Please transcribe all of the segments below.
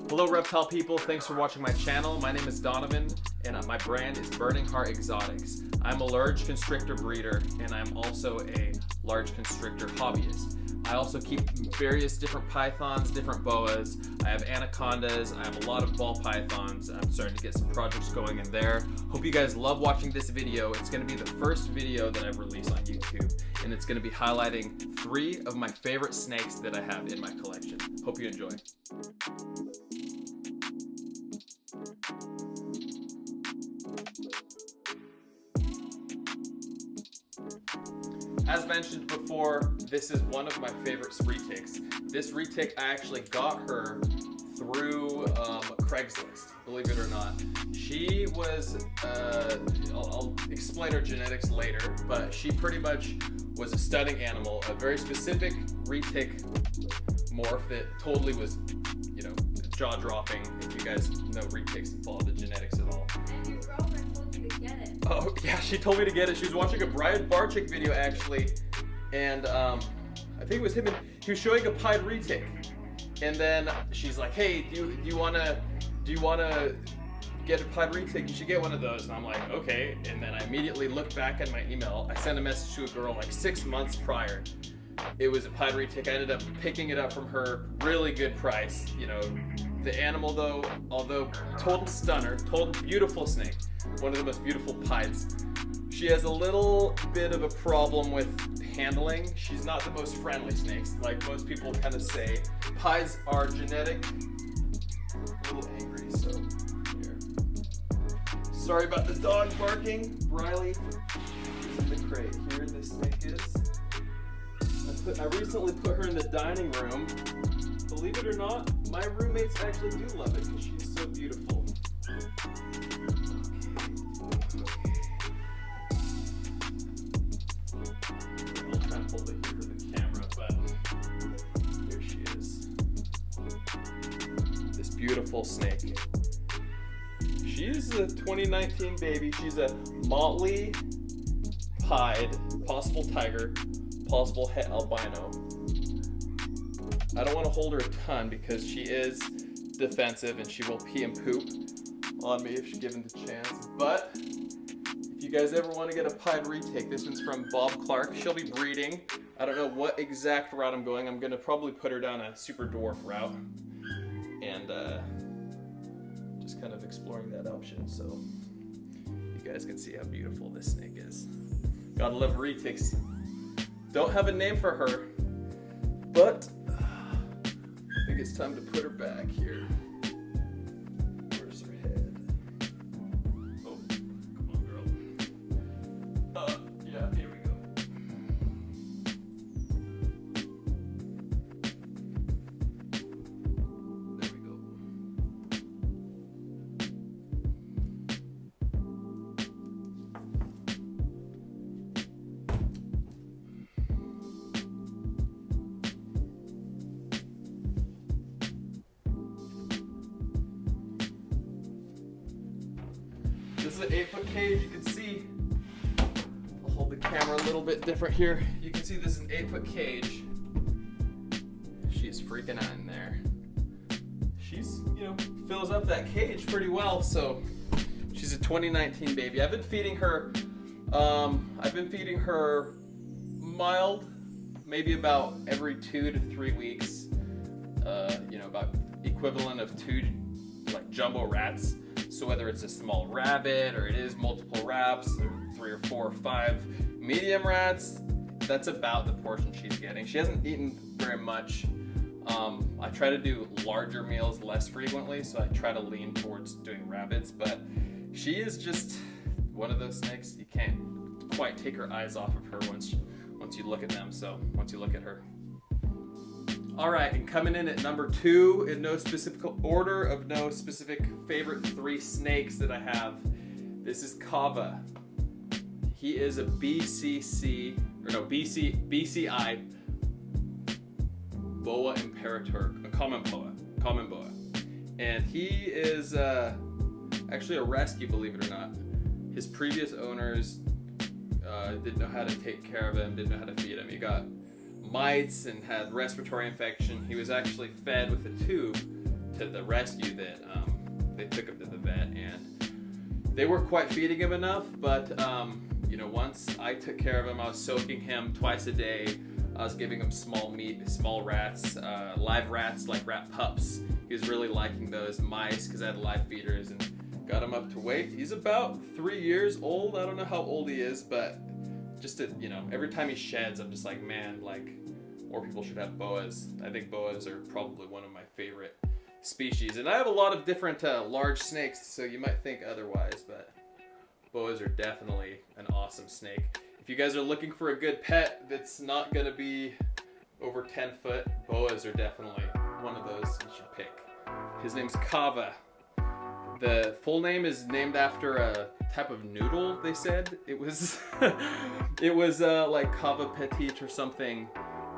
Hello reptile people, thanks for watching my channel. My name is Donovan and my brand is Burning Heart Exotics. I'm a large constrictor breeder and I'm also a large constrictor hobbyist. I also keep various different pythons, different boas. I have anacondas, I have a lot of ball pythons. I'm starting to get some projects going in there. Hope you guys love watching this video. It's going to be the first video that I've released on YouTube and it's going to be highlighting 3 of my favorite snakes that I have in my collection. Hope you enjoy. As mentioned before, this is one of my favorite retics. This retic, I actually got her through Craigslist, believe it or not. She was, I'll explain her genetics later, but she pretty much was a stunning animal, a very specific retic morph that totally was, you know, jaw-dropping, if you guys know retics and follow the genetics at all. And your girlfriend told you to get it. Oh, yeah, she told me to get it. She was watching a Brian Barczyk video, actually, and I think it was him, and he was showing a pied retic. And then she's like, hey, do you wanna get a pied retic? You should get one of those. And I'm like, okay. And then I immediately looked back at my email. I sent a message to a girl like 6 months prior. It was a pied retic. I ended up picking it up from her, really good price. You know, the animal though, although total stunner, total beautiful snake, one of the most beautiful pieds. She has a little bit of a problem with handling. She's not the most friendly snakes, like most people kind of say. Pieds are genetic, a little angry, so here. Sorry about the dog barking. Riley is in the crate. Here this snake is. I recently put her in the dining room. Believe it or not, my roommates actually do love it because she's so beautiful. I'll try to hold it here for the camera, but here she is. This beautiful snake. She's a 2019 baby. She's a motley pied, possible tiger, possible het albino. I don't want to hold her a ton because she is defensive and she will pee and poop on me if she's given the chance. But if you guys ever want to get a pied retic, this one's from Bob Clark. She'll be breeding. I don't know what exact route I'm going. I'm going to probably put her down a super dwarf route and just kind of exploring that option so you guys can see how beautiful this snake is. Gotta love retics. Don't have a name for her, but I think it's time to put her back here. Where's her head? Oh, come on, girl. Yeah, here we go. There we go. This is an 8-foot cage, you can see. I'll hold the camera a little bit different here. You can see this is an 8-foot cage. She's freaking out in there. She's, you know, fills up that cage pretty well, so she's a 2019 baby. I've been feeding her mild, maybe about every 2 to 3 weeks. You know, about equivalent of 2 like jumbo rats. So whether it's a small rabbit or it is multiple rats, or 3 or 4 or 5 medium rats, that's about the portion she's getting. She hasn't eaten very much. I try to do larger meals less frequently, so I try to lean towards doing rabbits, but she is just one of those snakes you can't quite take her eyes off of her once you look at them, so once you look at her. Alright, and coming in at number 2, in no specific order of no specific favorite 3 snakes that I have, this is Cava. He is a BCI boa imperator, a common boa. And he is actually a rescue, believe it or not. His previous owners didn't know how to take care of him, didn't know how to feed him. He got mites and had respiratory infection. He was actually fed with a tube to the rescue that they took him to the vet, and they weren't quite feeding him enough. But you know, once I took care of him, I was soaking him twice a day. I was giving him small meat, small rats, live rats, like rat pups. He was really liking those. Mice, because I had live feeders, and got him up to weight. He's about 3 years old. I don't know how old he is, but just to, you know, every time he sheds, I'm just like, man, like, more people should have boas. I think boas are probably one of my favorite species. And I have a lot of different large snakes, so you might think otherwise, but boas are definitely an awesome snake. If you guys are looking for a good pet that's not gonna be over 10 foot, boas are definitely one of those you should pick. His name's Cava. The full name is named after a type of noodle, they said. It was it was like Cava Petite or something,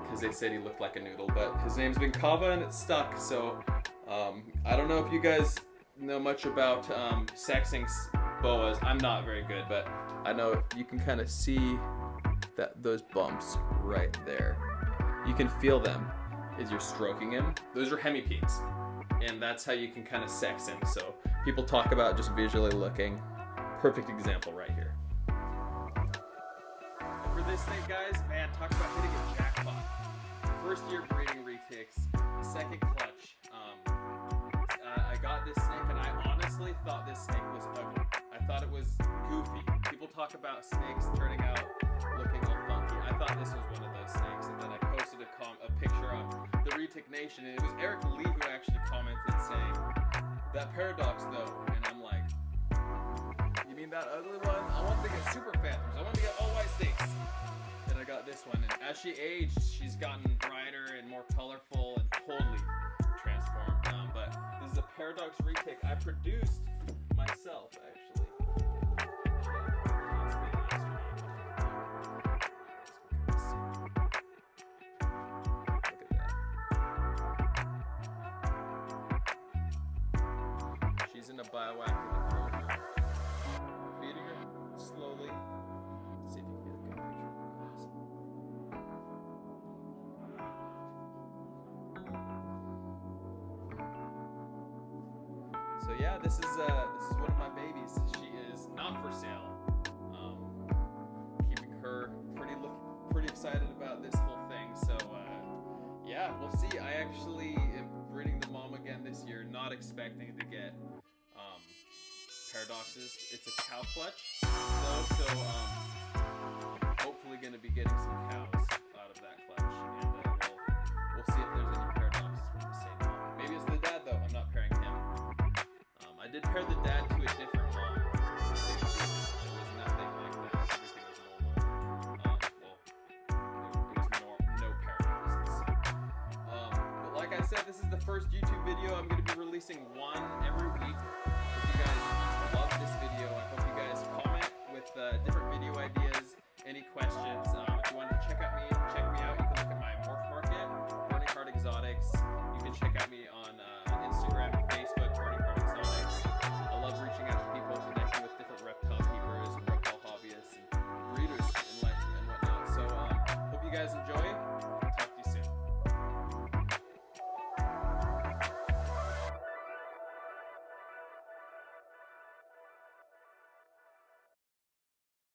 because they said he looked like a noodle, but his name's been Cava and it's stuck. So I don't know if you guys know much about sexing boas. I'm not very good, but I know you can kind of see that those bumps right there. You can feel them as you're stroking him. Those are hemipedes, and that's how you can kind of sex him. So people talk about just visually looking. Perfect example right here. And for this snake, guys, man, talk about hitting a jackpot. First year breeding retics, second clutch. I got this snake, and I honestly thought this snake was ugly. I thought it was goofy. People talk about snakes turning out looking all funky. I thought this was one of those snakes, and then I posted a picture on the Retic Nation, and it was Eric Lee who actually commented saying, "That paradox though," and I'm like, you mean that ugly one? I wanted to get super phantoms. I wanted to get all white snakes. And I got this one, and as she aged, she's gotten brighter and more colorful and totally transformed. But this is a paradox retic I produced myself, actually. She's in a bioactive enclosure. Feeding her slowly. Let's see if you can get a good picture of this. So yeah, this is one of my babies. She is not for sale. Keeping her pretty excited about this whole thing. So yeah, we'll see. I actually am breeding the mom again this year, not expecting to get paradoxes. It's a cow clutch though, so I'm hopefully going to be getting some cows out of that clutch, and we'll see if there's any paradoxes from the same mom. Maybe it's the dad though. I'm not pairing him. I did pair the dad to a different mom. There was nothing like that. Everything was normal. There was no paradoxes. But like I said, this is the first YouTube video. I'm going to be releasing one every week. If you guys love this video, I hope you guys comment with different video ideas, any questions.